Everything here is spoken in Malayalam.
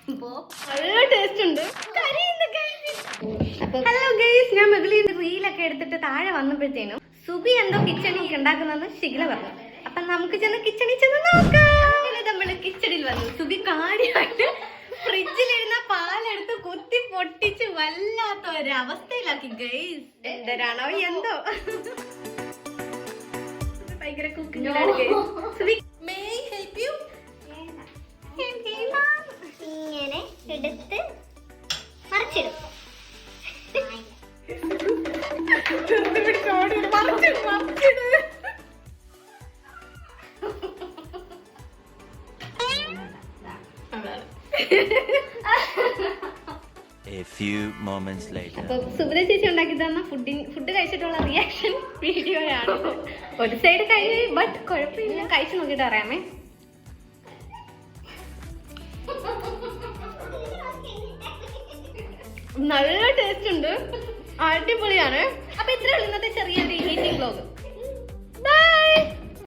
നല്ല ടേസ്റ്റ് ഉണ്ട്. ഹലോ ഗൈസ്, ഞാൻ മെഗലിന്റെ റീലൊക്കെ എടുത്തിട്ട് താഴെ വന്നപ്പോഴത്തേനും സുബി എന്തോ കിച്ചണിൽ ഉണ്ടാക്കുന്നതെന്ന് ശിഖല പറഞ്ഞു. അപ്പൊ നമുക്ക് ചെന്ന് കിച്ചണിൽ ചെന്ന് നോക്കാം. അങ്ങനെ നമ്മള് കിച്ചണിൽ വന്നു. സുബി കാര്യമായിട്ട് ഫ്രിഡ്ജിലിരുന്ന പാലെടുത്ത് കുത്തി പൊട്ടിച്ച് വല്ലാത്ത ഒരവസ്ഥയിലാക്കി ഗൈസ്. എന്തരാണോ എന്തോ ഭയങ്കര കുക്കിങ്ങിലാണ് ഗൈസ്. സുബി ഇങ്ങനെ എടുത്ത് മറിച്ചിടും. A few moments later. അപ്പൊ സുബ്ര ചേച്ചി ഉണ്ടാക്കി തന്ന ഫുഡ് കഴിച്ചിട്ടുള്ള റിയാക്ഷൻ വീഡിയോയാണ്. ഒരു സൈഡ് കഴിഞ്ഞ് ബട്ട് കുഴപ്പമില്ല, കഴിച്ചു നോക്കിട്ട് അറിയാമേ. നല്ല ടേസ്റ്റ് ഉണ്ട്, അടിപൊളിയാണ്. അപ്പൊ ഇത്രയുള്ള ഇന്നത്തെ ചെറിയ